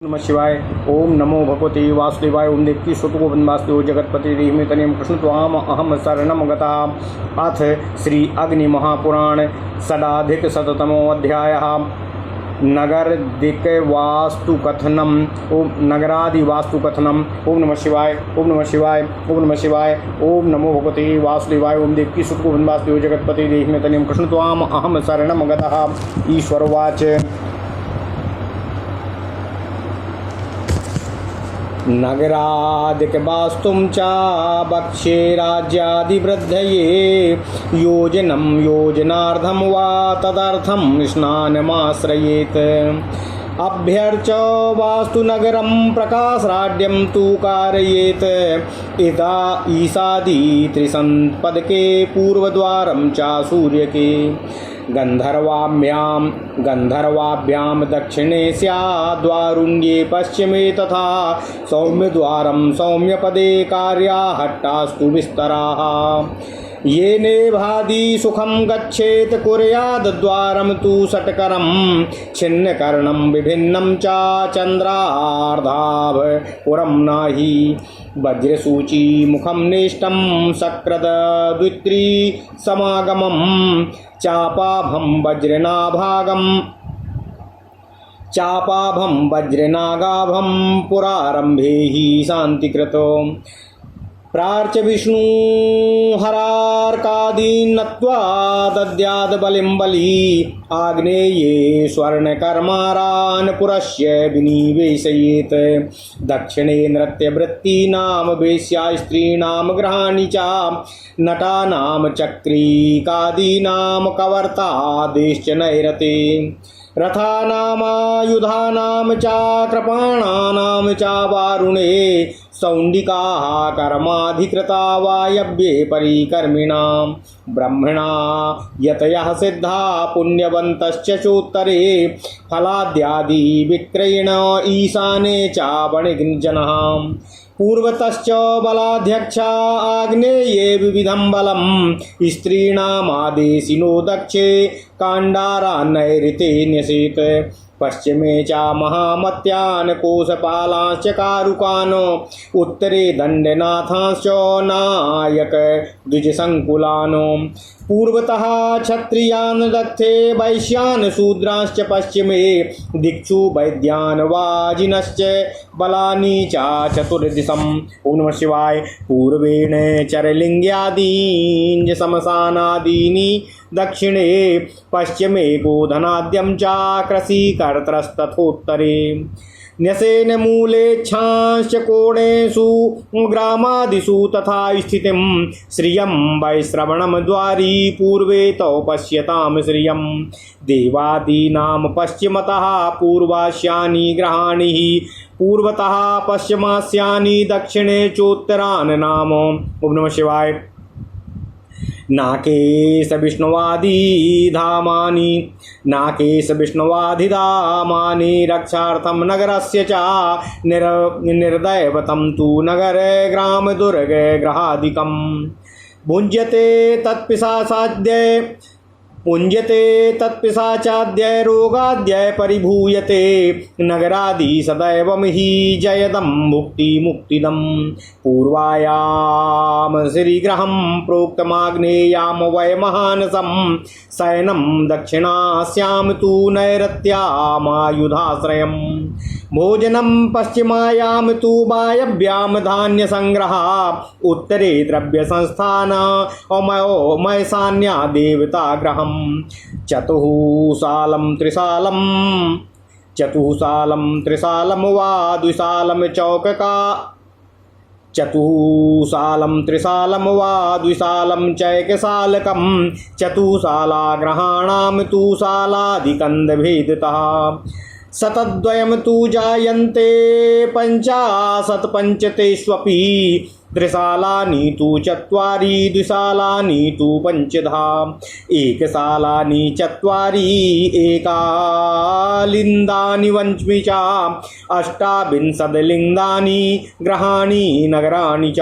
नमः शिवाय। ओम नमो भगवते वासुदेवाय। ओम देवकी स्वतुगोविंद वासुदेव जगतपति देहिमेतनियम कृष्ण त्वाम अहम शरणम गतः। अथ श्री अग्नि महापुराण षडाधिक शततमो अध्यायः। नगरदिक वास्तुकथनम। ओम नगरादि वास्तुकथनम। ओम नमः शिवाय। ओम नमः शिवाय। ओम नमः शिवाय। ओम नमो भगवते वासुदेवाय। ओम देवकी स्वतुगोविंद वासुदेव जगतपति देहिमेतनियम कृष्ण त्वाम अहम शरणम गतः। ईश्वरवाच। नगरादिकवास्तुं च वक्ष्ये राज्यादिवृद्धये योजनं योजनार्थं वा तदर्थं स्नानमाश्रयेत्। अभ्यर्च वास्तुनगरं प्रकाशराड्यं तु कारयेत्। इता ईशादि त्रिसंपदके पूर्वद्वारं च सूर्यके। गंधर्वाभ्याम दक्षिणे स्याद्वारुण्ये पश्चिमे तथा सौम्यद्वारं सौम्यपदे कार्याहट्टास्तु विस्तराः। येनेभादि सुखं गच्छेत् कुर्याद्द्वारं तु षट्करं छिन्नकर्णं विभिन्नं च चन्द्रार्धाभ पुरं नहि। वज्रसूची मुखं नेष्टं सक्रद द्वित्री समागमं चापाभं वज्रनागाभं पुरारंभे हि शांतिकृतो। प्रार्च विष्णु हरार्कादीन् नत्वा दद्याद् बलिं बली। आग्नेये स्वर्णकर्मारान् पुरस्य विनिवेशयेत्। दक्षिणे नृत्यवृत्तीनां वेश्या स्त्रीणां गृहाणि च नटानां चक्रीकादीनां कवर्तादेश्च नैरते। रथानामायुधानां च कृपाणानां च वारुणे सौण्डिकाः कर्माधिकृता वायव्ये परिकर्मिणां। ब्रह्मणा यतयः सिद्धा पुण्यवन्तश्च चोत्तरे फलाद्यादि विक्रयेण ईशाने च वणिजनः। पूर्वतश्च बलाध्यक्षा आग्नेये विविधं बलं। स्त्रीणामादेशिनो दक्षे काण्डारा नैऋते न्यसेत्। पश्चिमे च महामत्यान् कोशपालांश्च कारुकान्। उत्तरे दण्डनाथांश्च नायक द्विजसङ्कुलान्। पूर्वतः क्षत्रियान् दत्ते वैश्यान् शूद्रांश्च पश्चिमे दिक्षु वैद्यान् वाजिनश्च बलानि च चतुर्दिशम्। ओम नमः शिवाय। पूर्वेण चरलिङ्ग्यादीन् शमशानादीनि दक्षिणे पश्चिमे गोधनाद्यं च कृषिकर्तृस्तथोत्तरे। न्यसेन मूलेच्छांश्च कोणेषु ग्रामादिषु तथा स्थितिं श्रियं वैश्रवणं द्वारी पूर्वे तौ पश्यतां श्रियं। देवादीनां पश्चिमतः पूर्वास्यानि ग्रहाणि पूर्वतः पश्चिमास्यानि दक्षिणे चोत्तरान् नाम। ओम नमः शिवाय। नाकेश विष्णुवादिधामानि रक्षार्थं नगरस्य च निर्दैवतं तु नगरे ग्राम दुर्ग ग्रहादिकं। पुञ्जते तत्पिशाचाद्य रोगाद्य परिभूयते। नगरादि सदैवं हि जयदं मुक्तिदं। पूर्वायां श्रीगृहं प्रोक्तमाग्नेयां वै महानसं शयनं दक्षिणास्यां तु नैऋत्यामायुधाश्रयम्। भोजनं पश्चिमायां तु वायव्यां धान्यसंग्रह। उत्तरे द्रव्यसंस्थान मैशान्या देवताग्रहम्। चतुःसालं त्रिसालं वा द्विसालं चौकका। चतुःसालं त्रिसालं वा द्विसालं चैकसालकं। चतुःसालाग्रहाणां तु सालादिकन्दभेदतः। शतद्वयं तु जायन्ते पञ्चाशत्पञ्चतेष्वपि। त्रिशालानि तु चत्वारि द्विशालानि तु पञ्चधा। एकशालानि चत्वारि एकालिन्दानि वंच्मि च। अष्टाविंशद्लिङ्गानि ग्रहाणि नगराणि च।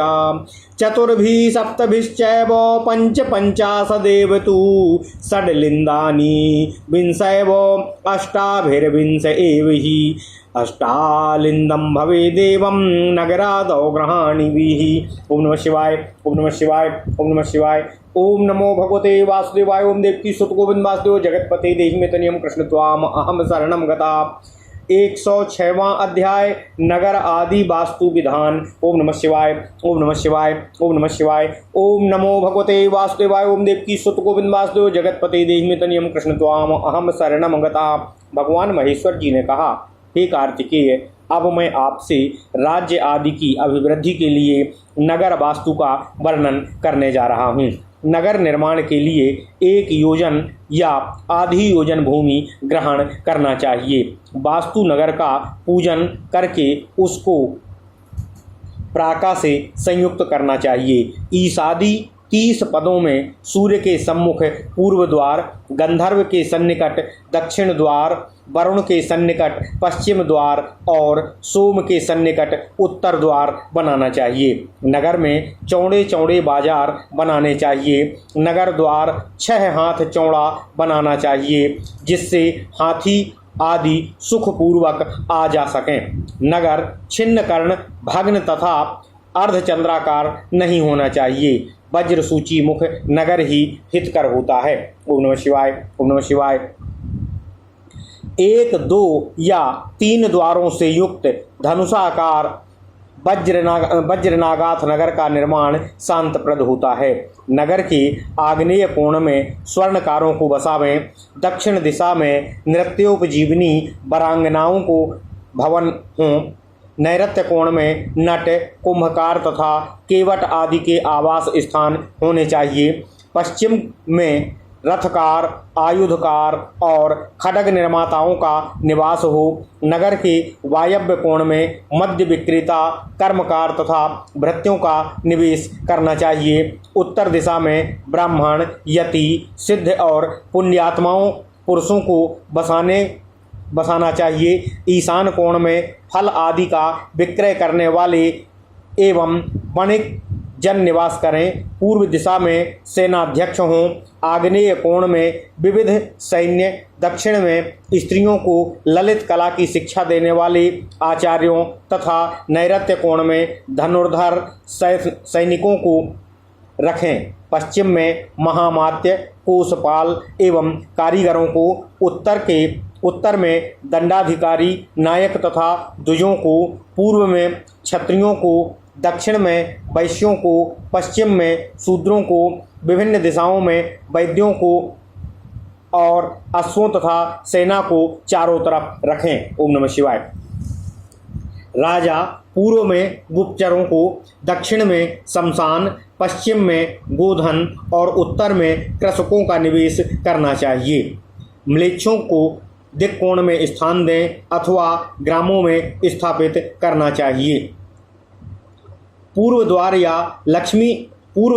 चतुर्भिः सप्तभिश्चैव पञ्चाशदेव तु षड्लिन्दानि विंशैव अष्टाभिर्विंश एव हि। अष्टालिंदम भवेदेवं नगरादौ ग्रहाणिभिः। ओम नमः शिवाय, ओम नमः शिवाय, ओम नमः शिवाय। ओम नमो भगवते वासुदेवाय। ओम देवकी सुत गोविंद वासुदेव जगतपते देहि में तनियम कृष्ण त्वाम अहम शरणम गता। 106वां अध्याय नगर आदि वास्तु विधान। ओम नमः शिवाय, ओम नमः शिवाय, ओम नमः शिवाय। ओम नमो भगवते वासुदेवाय। ओम देवकी सुत गोविंद वासुदेव जगतपते देहि में तनियम कृष्ण त्वाम अहम शरणम गता। भगवान महेश्वर जी ने कहा, हे कार्तिकेय, अब मैं आपसे राज्य आदि की अभिवृद्धि के लिए नगर वास्तु का वर्णन करने जा रहा हूँ। नगर निर्माण के लिए 1 योजन या आधी योजन भूमि ग्रहण करना चाहिए। वास्तु नगर का पूजन करके उसको प्राका से संयुक्त करना चाहिए। ईसादी 30 पदों में सूर्य के सम्मुख पूर्व द्वार, गंधर्व के सन्निकट दक्षिण द्वार, वरुण के सन्निकट पश्चिम द्वार और सोम के सन्निकट उत्तर द्वार बनाना चाहिए। नगर में चौड़े चौड़े बाजार बनाने चाहिए। नगर द्वार 6 हाथ चौड़ा बनाना चाहिए, जिससे हाथी आदि सुखपूर्वक आ जा सकें। नगर छिन्न कर्ण, भग्न तथा अर्धचंद्राकार नहीं होना चाहिए। वज्र सूची मुख नगर ही हितकर होता है। ओम नमः शिवाय, ओम नमः शिवाय। 1, 2 या 3 द्वारों से युक्त धनुषाकार वज्रनागाथ नगर का निर्माण शांतप्रद होता है। नगर के आग्नेय कोण में स्वर्णकारों को बसावें। दक्षिण दिशा में नृत्योपजीवनी वरांगनाओं को भवन हों। नैऋत्य कोण में नट, कुंभकार तथा केवट आदि के आवास स्थान होने चाहिए। पश्चिम में रथकार, आयुधकार और खड्ग निर्माताओं का निवास हो। नगर के वायव्य कोण में मद्य विक्रेता, कर्मकार तथा भृत्यों का निवेश करना चाहिए। उत्तर दिशा में ब्राह्मण, यति, सिद्ध और पुण्यात्माओं पुरुषों को बसाना चाहिए। ईशान कोण में फल आदि का विक्रय करने वाले एवं वणिक जन निवास करें। पूर्व दिशा में सेनाध्यक्ष हों। आग्नेय कोण में विविध सैन्य, दक्षिण में स्त्रियों को ललित कला की शिक्षा देने वाले आचार्यों तथा नैऋत्य कोण में धनुर्धर सैनिकों को रखें। पश्चिम में महामात्य, कोषपाल एवं कारीगरों को, उत्तर में दंडाधिकारी, नायक तथा द्विजों को, पूर्व में क्षत्रियों को, दक्षिण में वैश्यों को, पश्चिम में शूद्रों को, विभिन्न दिशाओं में वैद्यों को और अश्वों तथा सेना को चारों तरफ रखें। ओम नमः शिवाय। राजा पूर्व में गुप्तचरों को, दक्षिण में शमशान, पश्चिम में गोधन और उत्तर में कृषकों का निवेश करना चाहिए। म्लेच्छों को दिक्कोण में स्थान दें अथवा ग्रामों में स्थापित करना चाहिए। पूर्व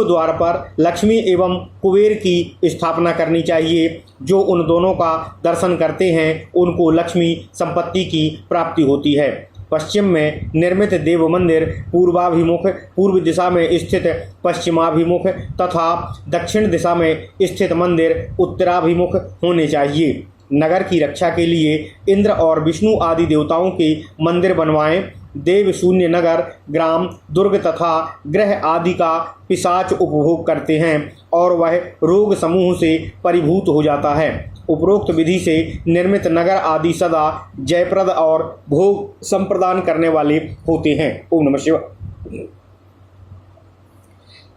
द्वार पर लक्ष्मी एवं कुबेर की स्थापना करनी चाहिए। जो उन दोनों का दर्शन करते हैं उनको लक्ष्मी संपत्ति की प्राप्ति होती है। पश्चिम में निर्मित देव मंदिर पूर्वाभिमुख, पूर्व दिशा में स्थित पश्चिमाभिमुख तथा दक्षिण दिशा में स्थित मंदिर उत्तराभिमुख होने चाहिए। नगर की रक्षा के लिए इंद्र और विष्णु आदि देवताओं के मंदिर बनवाएं। देव शून्य नगर, ग्राम, दुर्ग तथा ग्रह आदि का पिशाच उपभोग करते हैं और वह रोग समूह से परिभूत हो जाता है। उपरोक्त विधि से निर्मित नगर आदि सदा जयप्रद और भोग संप्रदान करने वाले होते हैं। ओम नमः शिवाय।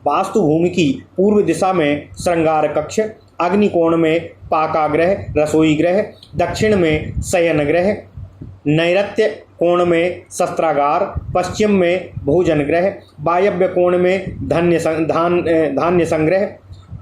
वास्तु भूमि की पूर्व दिशा में श्रृंगार कक्ष, अग्निकोण में पाकाग्रह, रसोई ग्रह, दक्षिण में शयन ग्रह, नैऋत्य कोण में शस्त्रागार, पश्चिम में भोजन ग्रह, वायव्य कोण में धान्य संग्रह,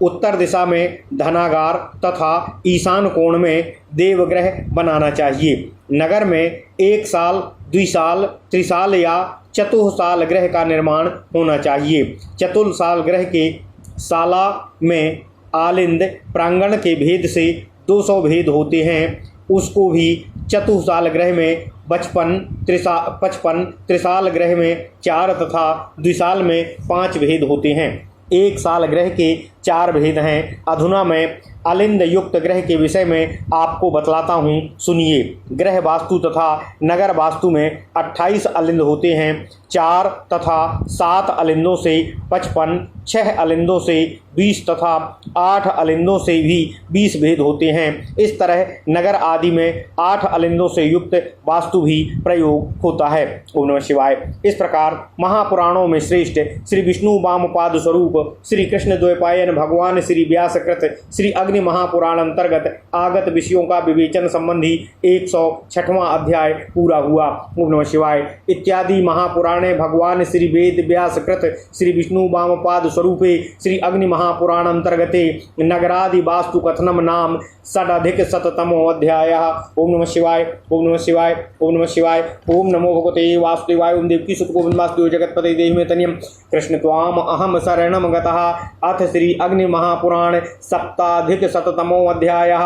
उत्तर दिशा में धनागार तथा ईशान कोण में देवग्रह बनाना चाहिए। नगर में 1 साल, द्विसाल, त्रिसाल या चतुर्साल ग्रह का निर्माण होना चाहिए। चतुर्साल ग्रह के साला में आलिंद प्रांगण के भेद से 200 भेद होते हैं, उसको भी चतुर्साल ग्रह में 55, त्रिसाल ग्रह में 4 तथा द्विसाल में 5 भेद होते हैं। 1 साल ग्रह के 4 भेद हैं। अधुना मैं अलिंद युक्त ग्रह के विषय में आपको बतलाता हूँ, सुनिए। ग्रह वास्तु तथा नगर वास्तु में 28 अलिंद होते हैं। 4 तथा 7 अलिंदों से 55, 6 अलिंदों से 20 तथा 8 अलिंदों से भी 20 भेद होते हैं। इस तरह नगर आदि में 8 अलिंदों से युक्त वास्तु भी प्रयोग होता है। ओम नमः शिवाय। इस प्रकार महापुराणों में श्रेष्ठ श्री विष्णु वामपाद स्वरूप श्री कृष्ण द्वैपायन भगवान श्री व्यासकृत श्री अग्नि महापुराण अंतर्गत आगत विषयों का विवेचन संबंधी 106वां अध्याय पूरा हुआ। ओम नमः शिवाय। इत्यादि महापुराणे भगवान श्री वेद व्यासकृत श्री विष्णु वामपाद स्वरूपे श्री अग्नि महापुराण अंतर्गते नगरादि वास्तु कथनम नाम षडधिक शततमो अध्याय। ओम नमः शिवाय। ओम नमः शिवाय। ओम नमः शिवाय। ओम नमो भगवते वासुदेवाय। ओम देवकी सुत गोविंद वासुदेव जगतपते देहि में तनियम कृष्ण त्वाम अहम शरणम गतः। अथ श्री अग्नि महापुराण सप्ताधिक शततमो अध्याय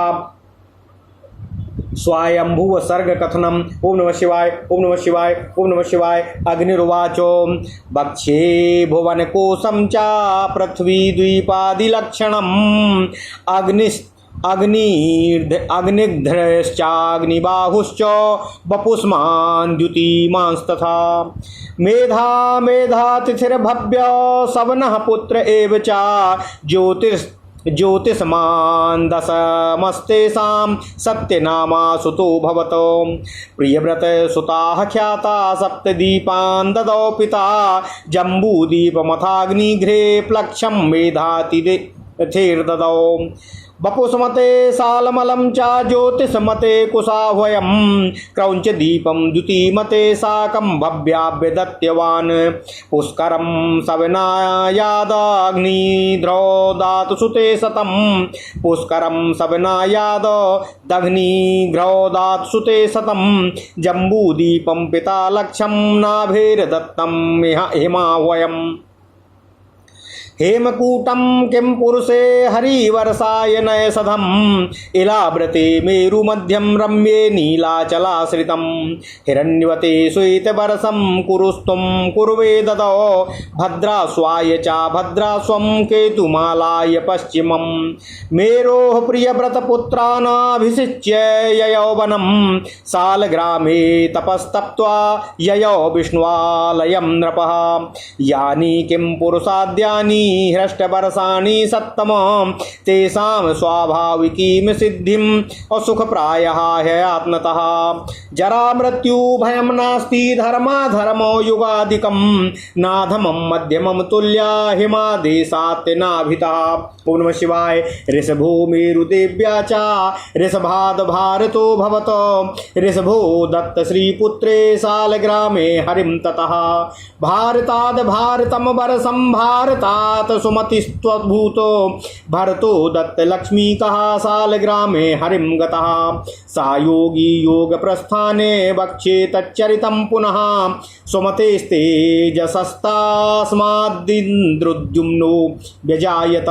स्वायंभुव सर्ग कथनम। ओम नमः शिवाय। ओम नमः शिवाय। ओम नमः शिवाय। अग्निर्वाचो भक्षे भुवन कोशम च पृथ्वी द्वीपादिलक्षणम अग्निध्रश्चाग्निबाहुश्च वपुष्मान् द्युतिमांस्तथा मेधा मेधातिथिर्भव्य सवनः पुत्र एव च ज्योतिषमान् दशमस्तेषां सत्यनामा सुतो भवतो प्रियव्रत सुताः ख्याता सप्तदीपान् ददौ पिता जम्बूदीपमथाग्निघ्रे प्लक्षं मेधातिथिर्ददौ बपुसमते सालमलं च ज्योतिषमते कुशाह्वयं क्रौञ्च दीपं द्युतिमते साकं भव्याभ्यदत्यवान् पुष्करं सवनायादाग्निध्रो सुते शतं पुष्करं सवनायाद दग्निघ्रो सुते शतं जम्बूदीपं पिता लक्षं नाभिर्दत्तं हिमाह्वयम् हेमकूटं किं पुरुषे हरिवर्षाय नयसधम् इलाव्रते मेरुमध्यं रम्ये नीलाचलाश्रितं हिरण्यवते श्वेतवर्षं कुरुस्त्वं कुर्वे ददौ भद्रास्वाय च भद्रास्वं केतुमालाय पश्चिमं मेरोः प्रियव्रतपुत्रानाभिषिच्य ययौवनं सालग्रामे तपस्तप्त्वा ययौ विष्णुवालयं नृपः यानि किं पुरुषाद्यानि हृष्टवर्षाणि सत्तमं तेषां स्वाभाविकीं सिद्धिं असुखप्रायः ह्यात्मतः जरा मृत्यु भयं नास्ति धर्माधर्मो युगादिकं नाधमं मध्यमं तुल्या हिमादेशात् नाभितः। ओम नमः शिवाय। ऋषभो मेरुदेव्या च ऋषभाद् भारतो भवतो ऋषभो दत्त श्रीपुत्रे सालग्रामे हरिं ततः भारताद् भारतं वर्षं भारतात् सुमतिस्त्वद्भूतो भरतो दत्त लक्ष्मीकः सालग्रामे हरिं गतः सा योगी योगप्रस्थाने वक्षे तच्चरितं पुनः सुमतेस्तेजसस्तास्माद्दिन्द्रुद्युम्नो व्यजायत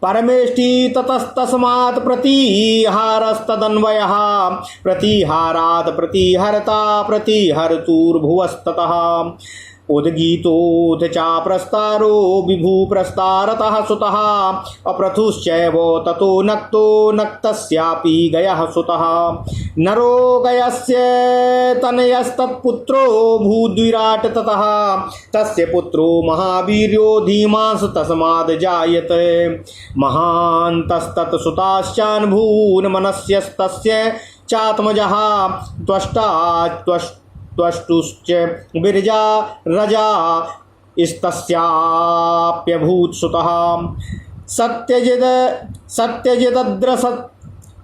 परमेष्टि ततस्तस्मात् प्रतिहारस्तदन्वयः प्रतिहारात् प्रतिहर्ता प्रतिहर्तुर्भुवस्ततः उद्गीतोऽथ च प्रस्तारो विभू प्रस्तारतः सुतः अप्रथुश्चैव ततो नक्तो नक्तस्यापि गयः सुतः नरो गयस्य तनयस्तत्पुत्रो भूद्विराट् ततः तस्य पुत्रो महावीर्यो धीमांस तस्माद् जायते महान्तस्तत्सुताश्चान्भून् मनस्यस्तस्य चात्मजः त्वष्टुश्च बिरजा रजा इस्तस्याप्यभूत् सुतः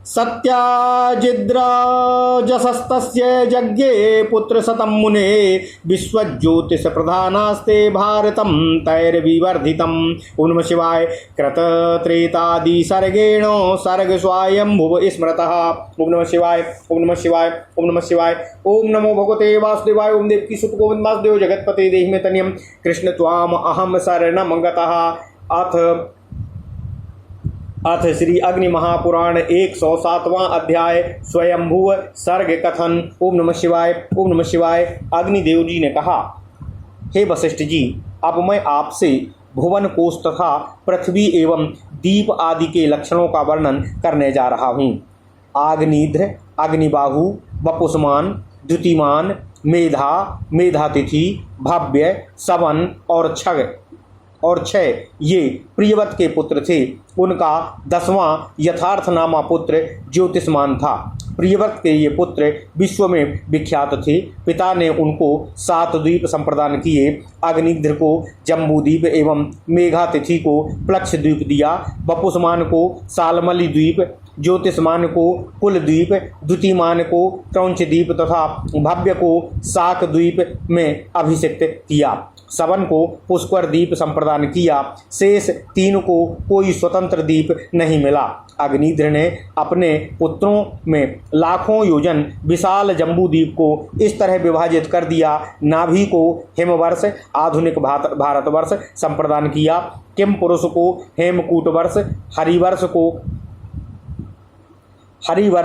सत्याजिद्राजसस्तस्य यज्ञे पुत्रशतं मुने विश्वज्योतिषप्रधानास्ते भारतं तैर्विवर्धितम्। ओम नमः शिवाय। कृतत्रेतादि सर्गेण सर्ग स्वायंभुव स्मृतः। ओम नमः शिवाय। ओम नमः शिवाय। ओम नमः शिवाय। ओम नमो भगवते वासुदेवाय। ओम देवकी सुत गोविंद वासुदेव जगतपते देहि में तनियम कृष्ण त्वाम अहम शरणं गतः। अथ श्री अग्नि महापुराण 107वां अध्याय स्वयंभुव सर्ग कथन। ओम नमः शिवाय। ओम नमः शिवाय। अग्निदेव जी ने कहा, हे वशिष्ठ जी, अब मैं आपसे भुवन कोश तथा पृथ्वी एवं दीप आदि के लक्षणों का वर्णन करने जा रहा हूँ। आग्निध्र, अग्निबाहु, वपुष्मान, द्युतिमान, मेधा, मेधातिथि, भव्य, सवन और क्षय ये प्रियवत के पुत्र थे। उनका 10वां यथार्थनामा पुत्र ज्योतिष्मान था। प्रियव्रत के ये पुत्र विश्व में विख्यात थे। पिता ने उनको 7 द्वीप संप्रदान किए। अग्निध्र को जम्बूद्वीप एवं मेघातिथि को प्लक्ष द्वीप दिया। वपुष्मान को सालमली द्वीप, ज्योतिष्मान को कुलद्वीप, द्युतिमान को क्रौंच द्वीप तथा भव्य को शाक द्वीप में अभिषिक्त किया। सवन को पुष्कर द्वीप संप्रदान किया। शेष 3 को कोई स्वतंत्र द्वीप नहीं मिला। अग्निध्र ने अपने पुत्रों में लाखों योजन विशाल जम्बू द्वीप को इस तरह विभाजित कर दिया। नाभि को हिमवर्ष, आधुनिक भारतवर्ष संप्रदान किया। किम पुरुष को हेमकूट वर्ष, हरिवर्ष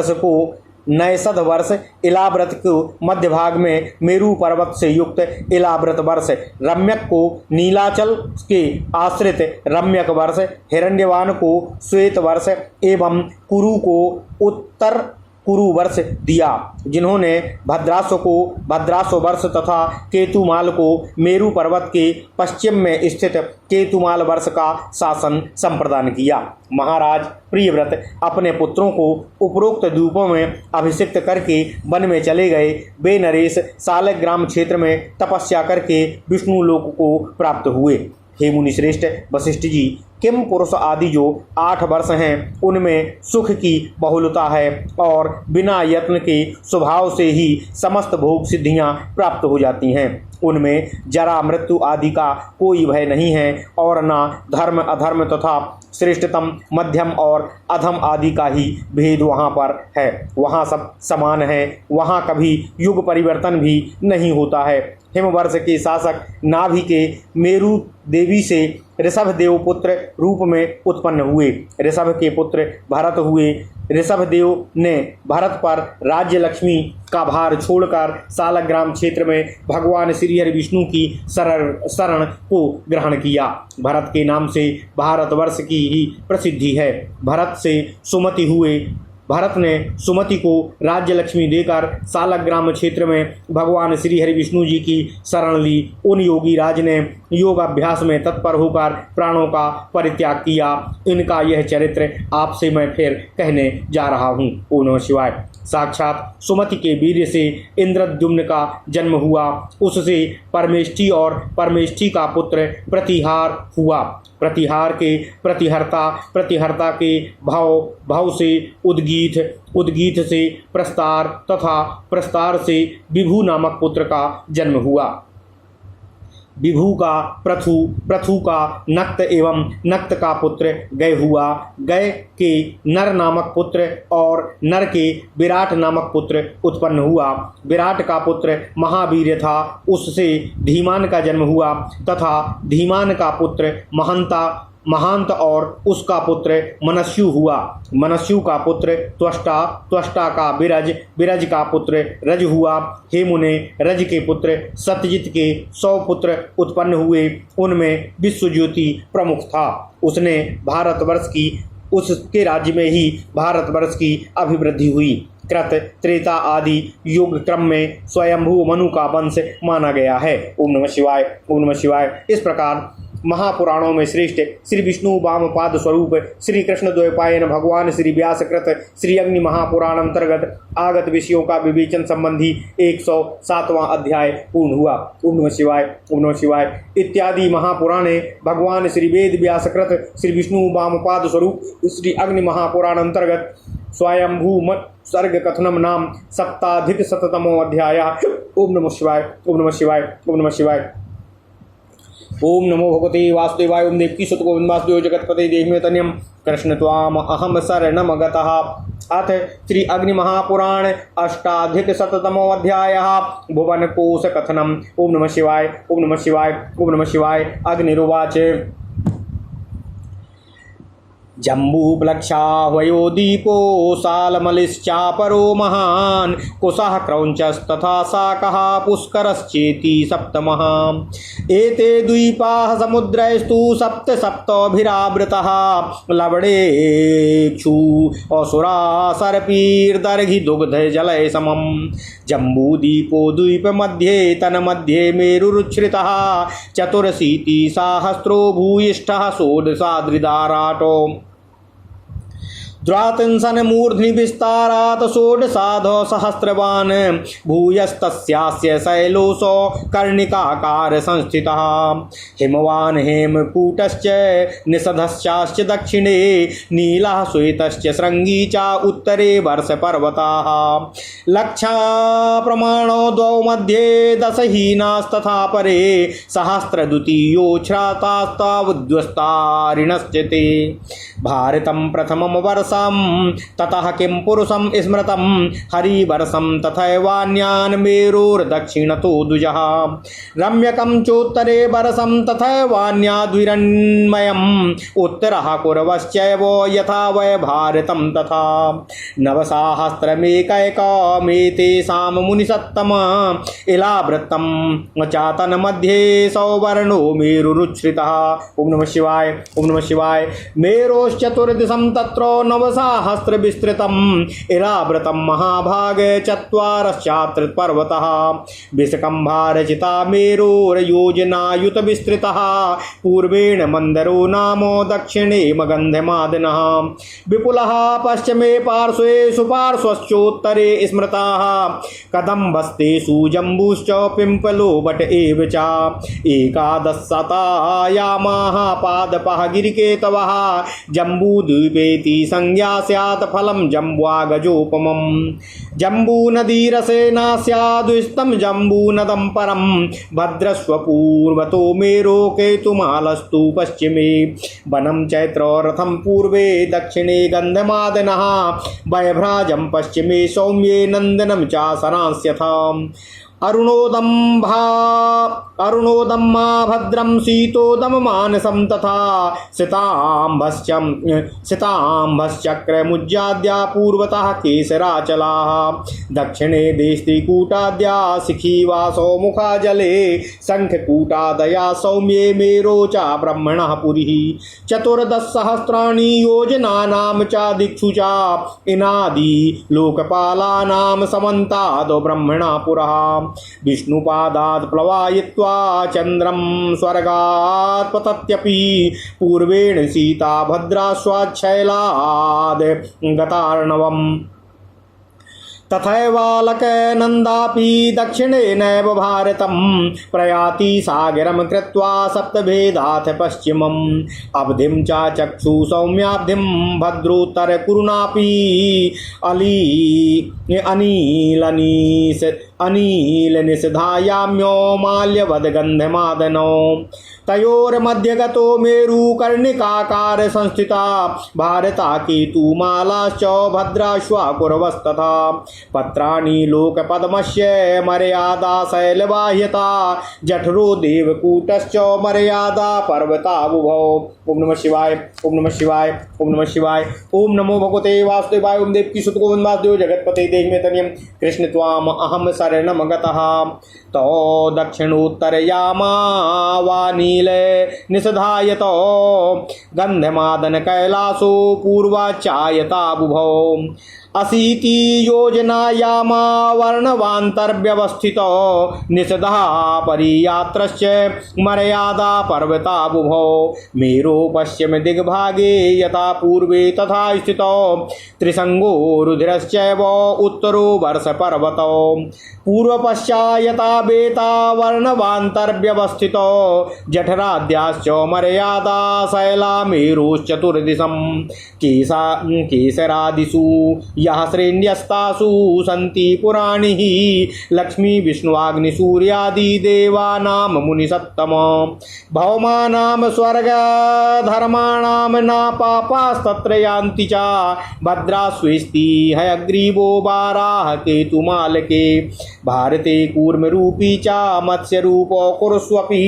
को नैषध वर्ष, इलाव्रत को मध्य भाग में मेरु पर्वत से युक्त इलाव्रत वर्ष, रम्यक को नीलाचल के आश्रित रम्यक वर्ष, हिरण्यवान को श्वेत वर्ष एवं कुरु को उत्तर कुरु वर्ष दिया। जिन्होंने भद्रासो को भद्रासो वर्ष तथा केतुमाल को मेरु पर्वत के पश्चिम में स्थित केतुमाल वर्ष का शासन संप्रदान किया। महाराज प्रियव्रत अपने पुत्रों को उपरोक्त द्वीपों में अभिषिक्त करके वन में चले गए। वे नरेश सालग्राम क्षेत्र में तपस्या करके विष्णु लोक को प्राप्त हुए। हे मुनि श्रेष्ठ वशिष्ठ जी, किम पुरुष आदि जो 8 वर्ष हैं उनमें सुख की बहुलता है और बिना यत्न के स्वभाव से ही समस्त भोग सिद्धियां प्राप्त हो जाती हैं। उनमें जरा मृत्यु आदि का कोई भय नहीं है और न धर्म अधर्म तथा श्रेष्ठतम मध्यम और अधम आदि का ही भेद वहाँ पर है। वहाँ सब समान है। वहाँ कभी युग परिवर्तन भी नहीं होता है। हिमवर्ष के शासक नाभि के मेरु देवी से ऋषभ देव पुत्र रूप में उत्पन्न हुए। ऋषभ के पुत्र भरत हुए। ऋषभ देव ने भरत पर राज्य लक्ष्मी का भार छोड़कर सालग्राम क्षेत्र में भगवान श्री हरि विष्णु की शरण को ग्रहण किया। भरत के नाम से भारतवर्ष की ही प्रसिद्धि है। भरत से सुमति हुए। भरत ने सुमति को राज्य लक्ष्मी देकर सालग्राम क्षेत्र में भगवान श्री हरि विष्णु जी की शरण ली। उन योगी राज ने योग अभ्यास में तत्पर होकर प्राणों का परित्याग किया। इनका यह चरित्र आपसे मैं फिर कहने जा रहा हूँ। ओम नमः शिवाय। साक्षात सुमति के वीर्य से इंद्रद्युम्न का जन्म हुआ। उससे परमेष्ठी और परमेष्ठी का पुत्र प्रतिहार हुआ। प्रतिहार के प्रतिहर्ता, प्रतिहर्ता के भव से उद्गीत, उद्गीत से प्रस्तार तथा प्रस्तार से विभु नामक पुत्र का जन्म हुआ। विभु का पृथु, पृथु का नक्त एवं नक्त का पुत्र गय हुआ। गय के नर नामक पुत्र और नर के विराट नामक पुत्र उत्पन्न हुआ। विराट का पुत्र महावीर था। उससे धीमान का जन्म हुआ तथा धीमान का पुत्र महांत और उसका पुत्र मनस्यु हुआ। मनस्यु का पुत्र त्वष्टा, त्वष्टा का विरज, विरज का पुत्र रज हुआ। हे मुने, रज के पुत्र सत्यजित के 100 पुत्र उत्पन्न हुए। उनमें विश्वज्योति प्रमुख था। उसने भारतवर्ष की उसके राज्य में ही भारतवर्ष की अभिवृद्धि हुई। कृत, त्रेता आदि युग क्रम में स्वयंभू मनु का वंश माना गया है। ओम नमः शिवाय। ओम नमः शिवाय। इस प्रकार महापुराणों में श्रेष्ठ श्री विष्णु वामपाद स्वरूप श्री कृष्ण द्वैपायन भगवान श्री व्यासकृत श्री अग्नि महापुराण अंतर्गत आगत विषयों का विवेचन संबंधी 107वां अध्याय पूर्ण हुआ। ओम नमः शिवाय। ओम नमः शिवाय। इत्यादि महापुराणे भगवान श्री वेद व्यासकृत श्री विष्णु वामपाद स्वरूप श्री अग्नि महापुराण अंतर्गत स्वयंभू सर्ग कथनम नाम सप्ताधिक शततमो अध्याय। ओम नमः शिवाय। ओम नमः शिवाय। ओम नमः शिवाय। ओम नमो भगवते वासुदेवाय। ओम देवकी सुत गोविंद वासुदेव जगतपते देहिमे तन्यम कृष्ण त्वाम अहम शरणम गतः। अथ श्री अग्नि महापुराण अष्टाधिक शततमो अध्याय भुवन कोश कथनम। ओम नमः शिवाय। ओम नमः शिवाय। ओम नमः शिवाय। अग्निरुवाच जम्बूप्लक्षाह्वयो दीपो सालमलिश्चापरो महान् कुशः क्रौञ्चस्तथा शाकः पुष्करश्चेति सप्तमः एते द्वीपाः समुद्रैस्तु सप्त सप्तभिरावृतः लवणेक्षु असुरा सर्पीर्दर्घि दुग्धजलय समम् जम्बूद्वीपो द्वीपमध्ये तन्मध्ये मेरुरुच्छ्रितः चतुरशीति सहस्रो भूयिष्ठः षोडशाद्रिदाराटो द्वात्रिंशन् मूर्ध्नि विस्तारात् षोडशाध सहस्रवान् भूयस्तस्यास्य शैलोऽसौ कर्णिकाकार संस्थितः हिमवान् हेमकूटश्च निषधश्चाश्च दक्षिणे नीलः श्वेतश्च शृङ्गी च उत्तरे वर्षपर्वताः लक्षाप्रमाणो द्वौ मध्ये दशहीनास्तथा परे सहस्रद्वितीयोच्छ्रातास्तावुद्वस्तारिणश्च ते भारतं प्रथमं वर्षं ततः किं पुरुषं स्मृतं हरिवर्षं तथैवान्यान् मेरोर्दक्षिणतो द्विजः रम्यकं चोत्तरे वर्षं तथैवान्याद्विरण्मयम् उत्तरः कुरवश्चैव यथा वै भारतं तथा नवसाहस्रमेकैकमेतेषां मुनिसत्तम इलावृत्तं चातन्मध्ये सौवर्णो मेरुरुच्छ्रितः। ओम नमः शिवाय। ओम नमः शिवाय। मेरोश्चतुर्दिशं तत्र नवसाहस्र विस्तृतम् इलावृतं महाभाग चत्वारश्चात्र पर्वतः विषकम्भारचिता मेरोर्योजनायुत विस्तृतः पूर्वेण मन्दरो नाम दक्षिणे मगन्धमादनः विपुलः पश्चिमे पार्श्वे सुपार्श्वश्चोत्तरे स्मृताः कदम्बस्तेषु जम्बूश्च पिम्पलो बट एव च एकादशशतायामाः पादपः गिरिकेतवः जम्बूद्वीपेति संज्ञा स्यात् फलं जम्बुआगजोपमम् जम्बूनदीरसेना स्यादुस्तं जम्बूनदं परं भद्रस्व पूर्वतो मेरो केतुमालस्तु पश्चिमे वनं चैत्ररथं पूर्वे दक्षिणे गन्धमादनः वयभ्राजं पश्चिमे सौम्ये नन्दनं च सरांस्यथा अरुणोदं मा भद्रं शीतोदम मानसं तथा सिताम्भश्चक्रमुज्जाद्या पूर्वतः केसराचलाः दक्षिणे देशत्रिकूटाद्या शिखीवासो मुखा जले शङ्खकूटादया सौम्ये मेरो च ब्रह्मणः पुरी चतुर्दशसहस्राणि योजनानां च दिक्षु च इनादि लोकपालानां समन्तादो ब्रह्मणः पुरः विष्णुपादात् प्लवायित्वा चन्द्रं स्वर्गात् पतत्यपि पूर्वेण सीता भद्रा स्वाच्छैलाद् गतार्णवम् तथैवालकनन्दापि दक्षिणेनैव भारतं प्रयाति सागरं कृत्वा सप्तभेदाथ पश्चिमम् अवधिं च चक्षु सौम्याब्धिं भद्रोत्तरकुरुणापि अनीलनिषधायाम्यो माल्यवद्गन्धमादनो तयोर्मध्यगतो मेरु कर्णिकाकार संस्थिता भारता केतुमालाश्च भद्राश्वा कुरवस्तथा पत्राणि लोकपद्मस्य मर्यादा शैलबाह्यता जठरो देवकूटश्च मर्यादा पर्वताबुभौ। ओम नमः शिवाय। ओम नमः शिवाय। ओम नमः शिवाय। ओम नमो भगवते वासुदेवाय। ओम देवकी सुत गोविंद वासुदेव जगत्पते देहिमेतनियं कृष्ण त्वाम अहम शरणं गतः तो दक्षिणोत्तरयामावानील निषधायतो गन्धमादन कैलासो पूर्वाचायता बुभौ अशीति योजनायामा वर्णवान्तर्व्यवस्थितो निषदः परियात्रश्च मर्यादा पर्वता बुभौ मेरो पश्चिम दिग्भागे यथा पूर्वे तथा स्थितो त्रिसंगो रुधिरश्चैव उत्तरो वर्षपर्वतो पूर्वपश्चायता बेता वर्णवान्तर्व्यवस्थितो जठराद्याश्च मर्यादा शैला मेरोश्चतुर्दिशं केसरादिषु यः श्रेण्यस्तासु सन्ति पुराणि लक्ष्मी विष्णुवाग्निसूर्यादि देवानां मुनिसत्तम भौमानां स्वर्गधर्माणां न पापास्तत्र यान्ति च भद्रास्वेस्ति हयग्रीवो वाराह केतुमालके भारते कूर्मरूपी च मत्स्यरूपो कुरुष्वपि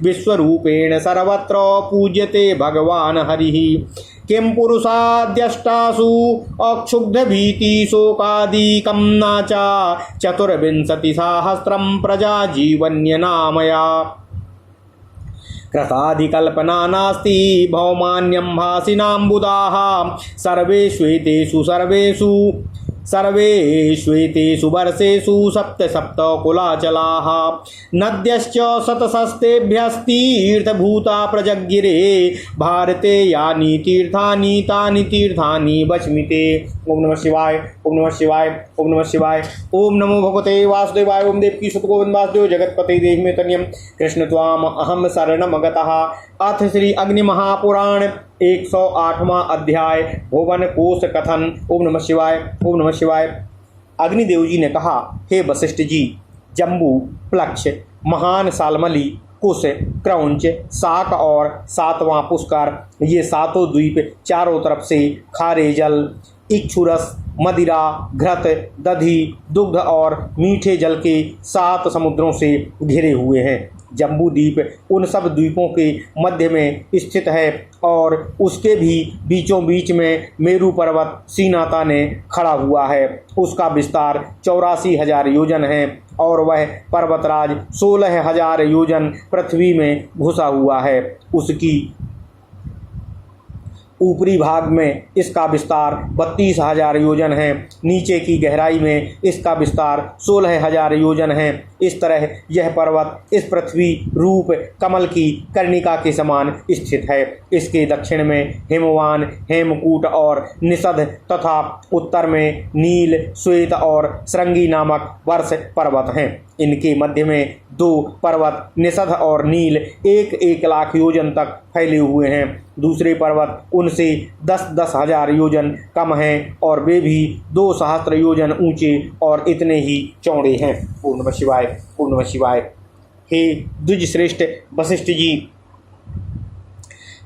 विश्वरूपेण सर्वत्र पूज्यते भगवान् हरिः किं पुरुषाद्यष्टासु अक्षुब्धभीतिशोकादिकं न च चतुर्विंशतिसहस्रं प्रजा जीवन्यनामया कृताधिकल्पना नास्ति भौमान्यं भासिनां बुधाः सर्वेष्वेतेषु वर्षेषु सप्त कुलाचलाः नद्यश्च शतसहस्रेभ्यस्तीर्थभूता प्रजगिरे भारते यानि तीर्थानि तानि तीर्थानि वच्मिते। ओम नमः शिवाय, ओम नमः शिवाय, ओम नमः शिवाय। ओम नमो भगवते वासुदेवाय। ओम देवकी सुत गोविंद वासुदेव जगतपते देहिमे तन्यम कृष्ण त्वाम अहम शरणम गतः। अथ श्री अग्नि महापुराण 108वां अध्याय भुवन कोश कथन। ओम नमः शिवाय, ओम नमः शिवाय। अग्निदेव जी ने कहा, हे वशिष्ठ जी, जम्बू, प्लक्ष, महान सालमली, कुश, क्रौंच, शाक और सातवां पुष्कर, ये सातों द्वीप चारों तरफ से खारे जल, इक्षुरस, मदिरा, घृत, दधि, दुग्ध और मीठे जल के 7 समुद्रों से घिरे हुए हैं। जम्बू द्वीप उन सब द्वीपों के मध्य में स्थित है और उसके भी बीचों बीच में मेरू पर्वत सीनाता ने खड़ा हुआ है। उसका विस्तार 84,000 योजन है और वह पर्वतराज 16,000 योजन पृथ्वी में घुसा हुआ है। उसकी ऊपरी भाग में इसका विस्तार 32,000 योजन है, नीचे की गहराई में इसका विस्तार 16,000 योजन है। इस तरह यह पर्वत इस पृथ्वी रूप कमल की कर्णिका के समान स्थित है। इसके दक्षिण में हिमवान, हेमकूट और निषद तथा उत्तर में नील, श्वेत और श्रृंगी नामक वर्ष पर्वत हैं। इनके मध्य में 2 पर्वत निषद और नील 1-1 लाख योजन तक फैले हुए हैं। दूसरे पर्वत उनसे 10-10 हजार योजन कम हैं और वे भी 2 सहस्त्र योजन ऊंचे और इतने ही चौड़े हैं। ओम नमः शिवाय, ओम नमः शिवाय। हे द्विजश्रेष्ठ वशिष्ठ जी,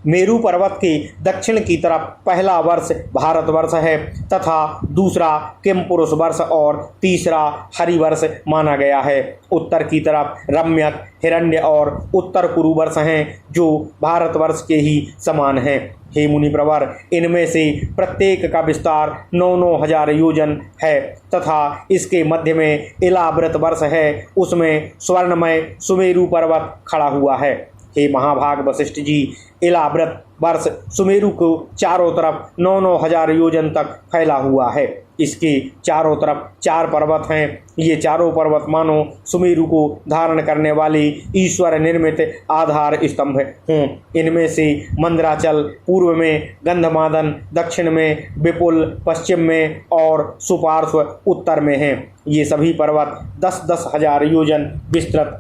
मेरू पर्वत के दक्षिण की तरफ पहला वर्ष भारतवर्ष है तथा दूसरा किमपुरुष वर्ष और तीसरा हरिवर्ष माना गया है। उत्तर की तरफ रम्यक, हिरण्य और उत्तर कुरु वर्ष हैं जो भारतवर्ष के ही समान हैं। हे मुनि प्रवर, इनमें से प्रत्येक का विस्तार 9-9 हजार योजन है तथा इसके मध्य में इलाव्रत वर्ष है, उसमें स्वर्णमय सुमेरु पर्वत खड़ा हुआ है। हे महाभाग वशिष्ठ जी, इलाव्रत वर्ष सुमेरु को चारों तरफ 9-9 हजार योजन तक फैला हुआ है। इसके चारों तरफ 4 पर्वत हैं। ये चारों पर्वत मानो सुमेरु को धारण करने वाले ईश्वर निर्मित आधार स्तंभ हों। इनमें से मंदराचल पूर्व में, गंधमादन दक्षिण में, विपुल पश्चिम में और सुपार्श्व उत्तर में हैं। ये सभी पर्वत 10-10 हजार योजन विस्तृत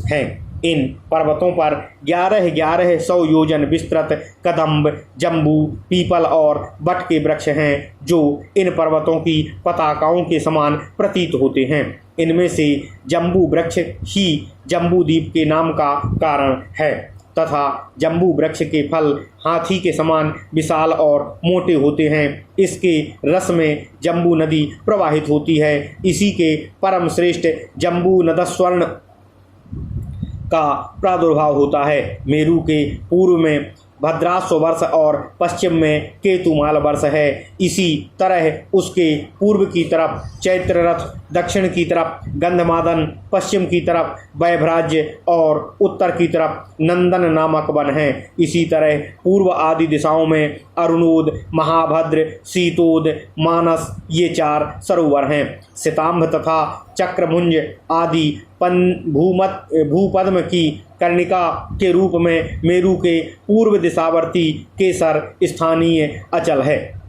हैं। इन पर्वतों पर 1100 योजन विस्तृत कदम्ब, जम्बू, पीपल और बट के वृक्ष हैं जो इन पर्वतों की पताकाओं के समान प्रतीत होते हैं। इनमें से जम्बू वृक्ष ही जम्बू द्वीप के नाम का कारण है तथा जम्बू वृक्ष के फल हाथी के समान विशाल और मोटे होते हैं। इसके रस में जम्बू नदी प्रवाहित होती है। इसी के परम श्रेष्ठ जम्बू नदस्वर्ण का प्रादुर्भाव होता है। मेरू के पूर्व में भद्राश्व वर्ष और पश्चिम में केतुमाल वर्ष है। इसी तरह उसके पूर्व की तरफ चैत्ररथ, दक्षिण की तरफ गंधमादन, पश्चिम की तरफ वैभराज्य और उत्तर की तरफ नंदन नामक वन है। इसी तरह पूर्व आदि दिशाओं में अरुणोद, महाभद्र, शीतोद, मानस, ये 4 सरोवर हैं। सितांभ तथा चक्रभुंज आदि भूपद्म की कर्णिका के रूप में मेरू के पूर्व दिशावर्ती केसर स्थानीय अचल है।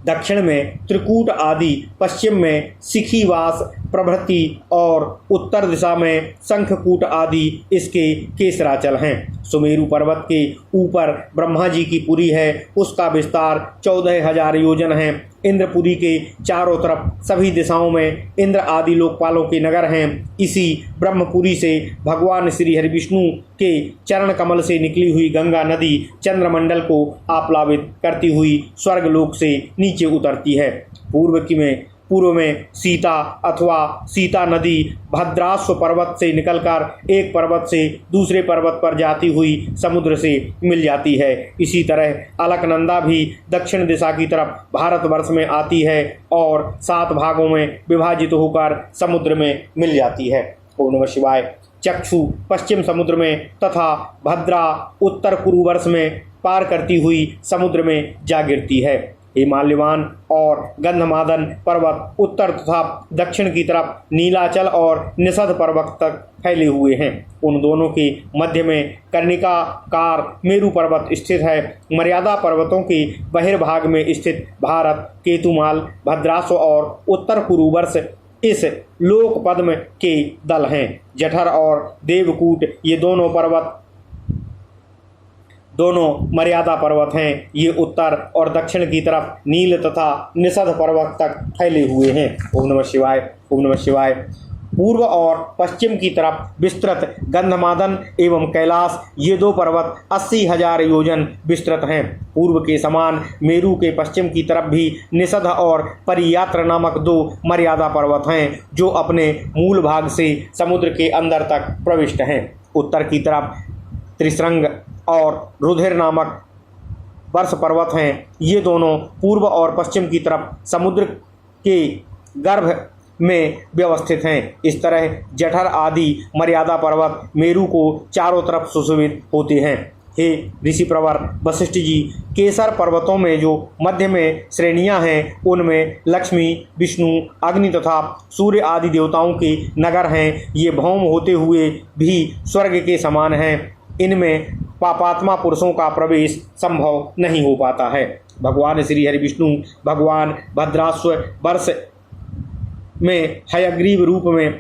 दक्षिण में त्रिकूट आदि, पश्चिम में सिखीवास प्रभृति और उत्तर दिशा में शंखकूट आदि इसके केसराचल हैं। सुमेरु पर्वत के ऊपर ब्रह्मा जी की पुरी है, उसका विस्तार 14,000 योजन है। इंद्रपुरी के चारों तरफ सभी दिशाओं में इंद्र आदि लोकपालों के नगर हैं। इसी ब्रह्मपुरी से भगवान श्री हरिविष्णु के चरण कमल से निकली हुई गंगा नदी चंद्रमंडल को आप्लावित करती हुई स्वर्गलोक से नीचे उतरती है। पूर्व में सीता अथवा सीता नदी भद्राश्व पर्वत से निकलकर एक पर्वत से दूसरे पर्वत पर जाती हुई समुद्र से मिल जाती है। इसी तरह अलकनंदा भी दक्षिण दिशा की तरफ भारतवर्ष में आती है और 7 भागों में विभाजित होकर समुद्र में मिल जाती है। ओम नमः शिवाय। चक्षु पश्चिम समुद्र में तथा भद्रा उत्तर कुरुवर्ष में पार करती हुई समुद्र में जा गिरती है। हिमालयवान और गंधमादन पर्वत उत्तर तथा दक्षिण की तरफ नीलाचल और निषद पर्वत तक फैले हुए हैं। उन दोनों के मध्य में कर्णिकाकार मेरु पर्वत स्थित है। मर्यादा पर्वतों के बहिर्भाग में स्थित भारत, केतुमाल, भद्राश्व और उत्तर कुरुवर्ष इस लोक पद्म के दल हैं। जठर और देवकूट ये दोनों मर्यादा पर्वत हैं। ये उत्तर और दक्षिण की तरफ नील तथा निषद पर्वत तक फैले हुए हैं। ओम नमः शिवाय। ओम नमः शिवाय। पूर्व और पश्चिम की तरफ विस्तृत गंधमादन एवं कैलाश ये 2 पर्वत 80,000 योजन विस्तृत हैं। पूर्व के समान मेरु के पश्चिम की तरफ भी निषद और परियात्र नामक 2 मर्यादा पर्वत हैं जो अपने मूल भाग से समुद्र के अंदर तक प्रविष्ट हैं। उत्तर की तरफ त्रिशृंग और रुधिर नामक वर्ष पर्वत हैं। ये दोनों पूर्व और पश्चिम की तरफ समुद्र के गर्भ में व्यवस्थित हैं। इस तरह जठर आदि मर्यादा पर्वत मेरु को चारों तरफ सुशोभित होते हैं। हे ऋषि प्रवर वशिष्ठ जी, केसर पर्वतों में जो मध्य में श्रेणियां हैं उनमें लक्ष्मी, विष्णु, अग्नि तथा सूर्य आदि देवताओं के नगर हैं। ये भौम होते हुए भी स्वर्ग के समान हैं। इनमें पापात्मा पुरुषों का प्रवेश संभव नहीं हो पाता है। भगवान श्री हरि विष्णु भगवान भद्राश्व वर्ष में हयग्रीव रूप में,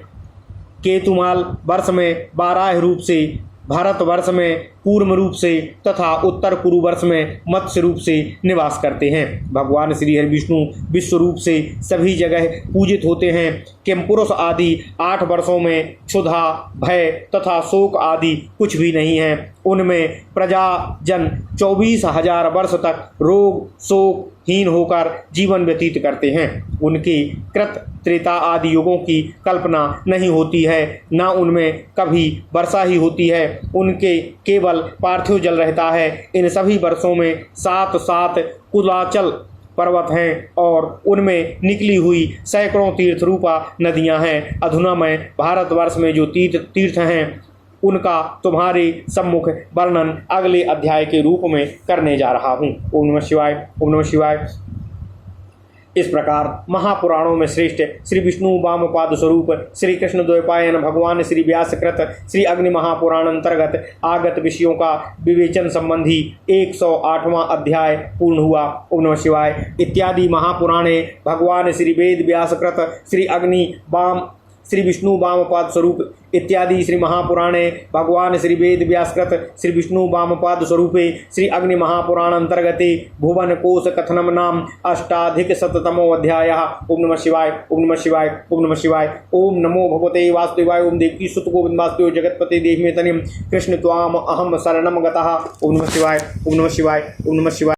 केतुमाल वर्ष में बाराह रूप से, भारतवर्ष में कूर्म रूप से तथा उत्तर कुरु वर्ष में मत्स्य रूप से निवास करते हैं। भगवान श्री हरि विष्णु विश्व रूप से सभी जगह पूजित होते हैं। किमपुरुष आदि 8 वर्षों में क्षुधा, भय तथा शोक आदि कुछ भी नहीं है। उनमें प्रजाजन 24,000 वर्ष तक रोग शोक हीन होकर जीवन व्यतीत करते हैं। उनके कृत त्रेता आदि युगों की कल्पना नहीं होती है, न उनमें कभी वर्षा ही होती है। उनके केवल पार्थिव जल रहता है। इन सभी वर्षों में 7 कुलाचल पर्वत हैं और उनमें निकली हुई सैकड़ों तीर्थ रूपा नदियां हैं। अधुना मैं भारतवर्ष में जो तीर्थ हैं उनका तुम्हारे सम्मुख वर्णन अगले अध्याय के रूप में करने जा रहा हूँ। ओम नमः शिवाय। ओम नमः शिवाय। इस प्रकार महापुराणों में श्रेष्ठ श्री विष्णु वामपाद स्वरूप श्री कृष्ण द्वैपायन भगवान श्री व्यासकृत श्री अग्नि महापुराण अंतर्गत आगत विषयों का विवेचन संबंधी 108वां अध्याय पूर्ण हुआ। ओम नमः शिवाय। इत्यादि महापुराणे भगवान श्री वेद व्यासकृत श्री अग्नि वाम श्री विष्णु वामपाद स्वरूप इत्यादि श्री महापुराणे भगवान श्री वेद व्यासकृत श्री विष्णु वामपाद स्वरूपे श्री अग्नि महापुराण अंतर्गते भुवन कोश कथनम नाम 8अधिकशततमो अध्यायः। ओम नमः शिवाय। ओम नमः शिवाय। ओम नमः शिवाय। ओम नमो भगवते वासुदेवाय। ओम देवकी सुत गोविंद वासुदेव जगतपते देहि मे तनिम कृष्ण त्वाम अहम शरणम गतः। ओम नमः शिवाय। ओम नमः शिवाय। ओम नमः शिवाय।